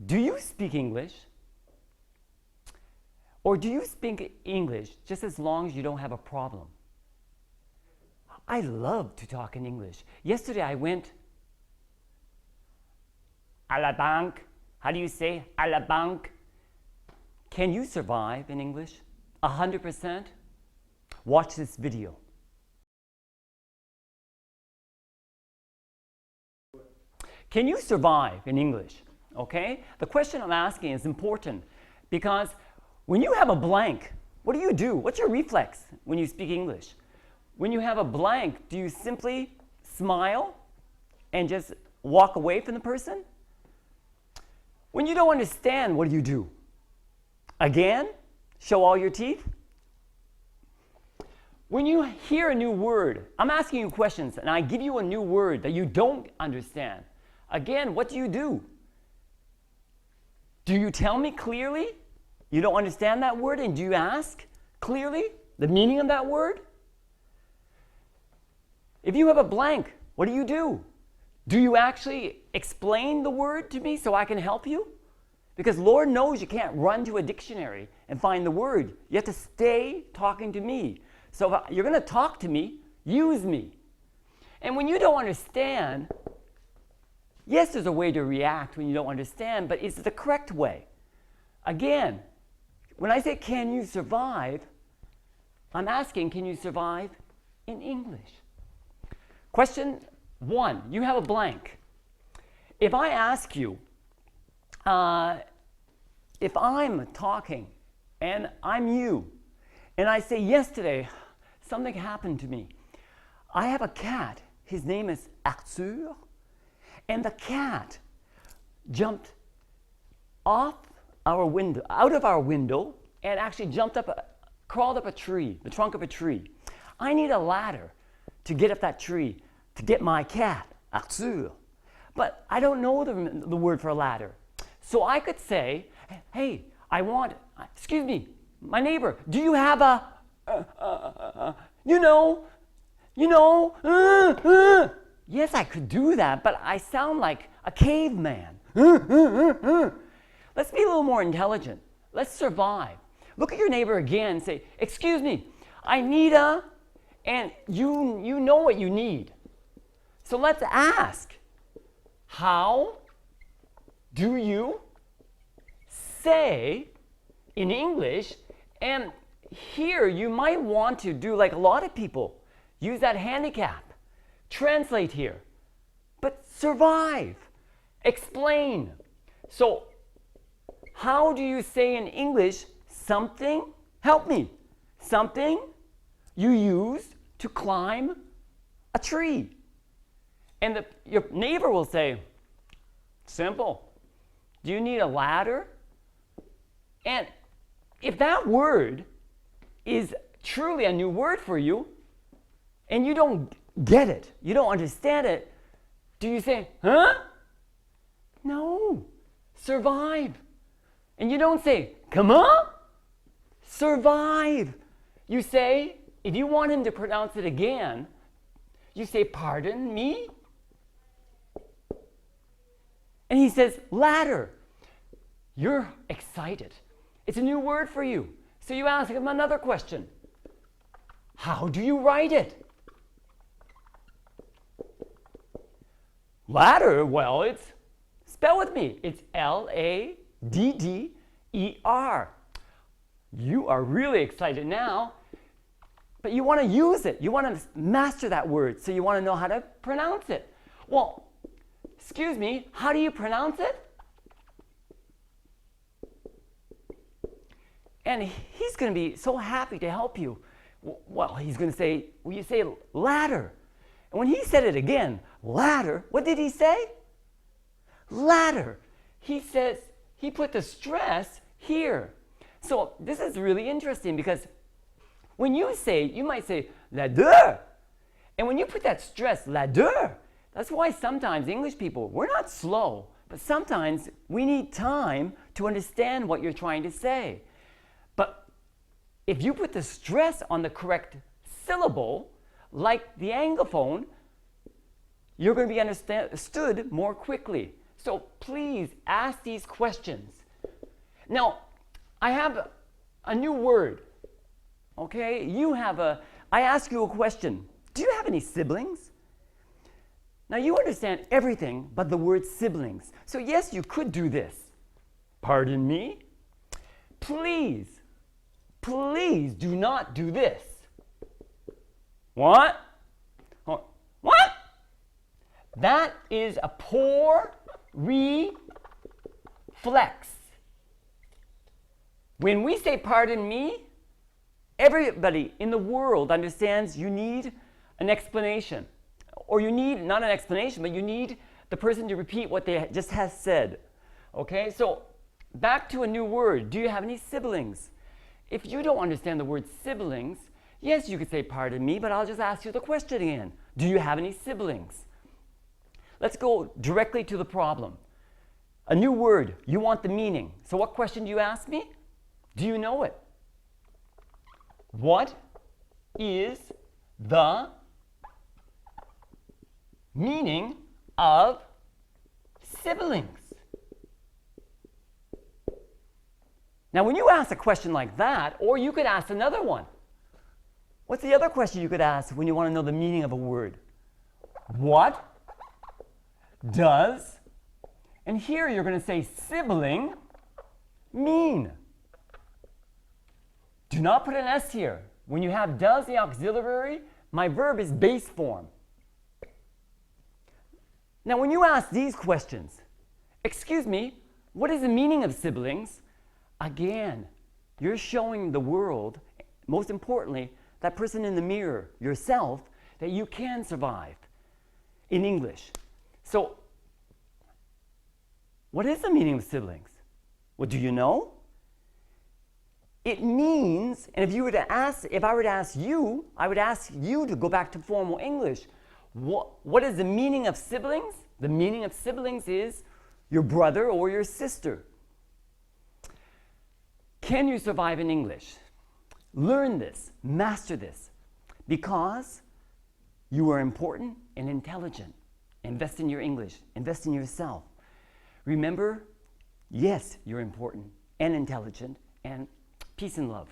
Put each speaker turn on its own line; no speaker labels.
Do you speak English? Or do you speak English just as long as you don't have a problem? I love to talk in English. Yesterday I went à la banque. How do you say à la banque? Can you survive in English? 100%? Watch this video. Can you survive in English? Okay? The question I'm asking is important because when you have a blank, what do? What's your reflex when you speak English? When you have a blank, do you simply smile and just walk away from the person? When you don't understand, what do? Again, show all your teeth? When you hear a new word, I'm asking you questions and I give you a new word that you don't understand. Again, what do? Do you tell me clearly you don't understand that word, and do you ask clearly the meaning of that word? If you have a blank, what do? Do you actually explain the word to me so I can help you? Because Lord knows you can't run to a dictionary and find the word. You have to stay talking to me. So if you're going to talk to me, use me. And when you don't understand, yes, there's a way to react when you don't understand, but it's the correct way. Again, when I say, can you survive, I'm asking, can you survive in English? Question 1, you have a blank. If I ask you, if I'm talking and I'm you, and I say, yesterday, something happened to me. I have a cat. His name is Arthur. And the cat jumped off our window, out of our window, and actually crawled up a tree, the trunk of a tree. I need a ladder to get up that tree, to get my cat, Arthur. But I don't know the word for a ladder. So I could say, hey, excuse me, my neighbor, do you have Yes, I could do that, but I sound like a caveman. Let's be a little more intelligent. Let's survive. Look at your neighbor again and say, excuse me, I need and you know what you need. So let's ask, how do you say in English? And here you might want to do like a lot of people, use that handicap. Translate here, but survive, explain. So how do you say in English something, help me, something you use to climb a tree? And your neighbor will say, simple, do you need a ladder? And if that word is truly a new word for you, and you don't get it, you don't understand it, do you say, huh? No, survive. And you don't say, come on, survive. You say, if you want him to pronounce it again, you say, pardon me? And he says, ladder. You're excited. It's a new word for you. So you ask him another question. How do you write it? Ladder, well, spell with me. It's Ladder. You are really excited now, but you want to use it. You want to master that word, so you want to know how to pronounce it. Well, excuse me, how do you pronounce it? And he's going to be so happy to help you. Well, he's going to say, well, you say ladder. And when he said it again, ladder, what did he say? Ladder. He says, he put the stress here. So this is really interesting because when you might say ladder. And when you put that stress, ladder, that's why sometimes English people, we're not slow, but sometimes we need time to understand what you're trying to say. But if you put the stress on the correct syllable, like the Anglophone, you're going to be understood more quickly. So please ask these questions. Now, I have a new word. Okay? I ask you a question. Do you have any siblings? Now you understand everything but the word siblings. So yes, you could do this. Pardon me? Please do not do this. What? What? That is a poor reflex. When we say pardon me, everybody in the world understands you need an explanation. Or you need, not an explanation, but you need the person to repeat what they just has said. Okay, so back to a new word. Do you have any siblings? If you don't understand the word siblings, yes, you could say pardon me, but I'll just ask you the question again. Do you have any siblings? Let's go directly to the problem. A new word, you want the meaning. So what question do you ask me? Do you know it? What is the meaning of siblings? Now, when you ask a question like that, or you could ask another one. What's the other question you could ask when you want to know the meaning of a word? What does, and here you're going to say sibling, mean? Do not put an S here. When you have does the auxiliary, my verb is base form. Now, when you ask these questions, excuse me, what is the meaning of siblings? Again, you're showing the world, most importantly, that person in the mirror, yourself, that you can survive in English. So, what is the meaning of siblings? Well, do you know? It means, and if I were to ask you, I would ask you to go back to formal English. What is the meaning of siblings? The meaning of siblings is your brother or your sister. Can you survive in English? Learn this, master this, because you are important and intelligent. Invest in your English, invest in yourself. Remember, yes, you're important and intelligent, and peace and love.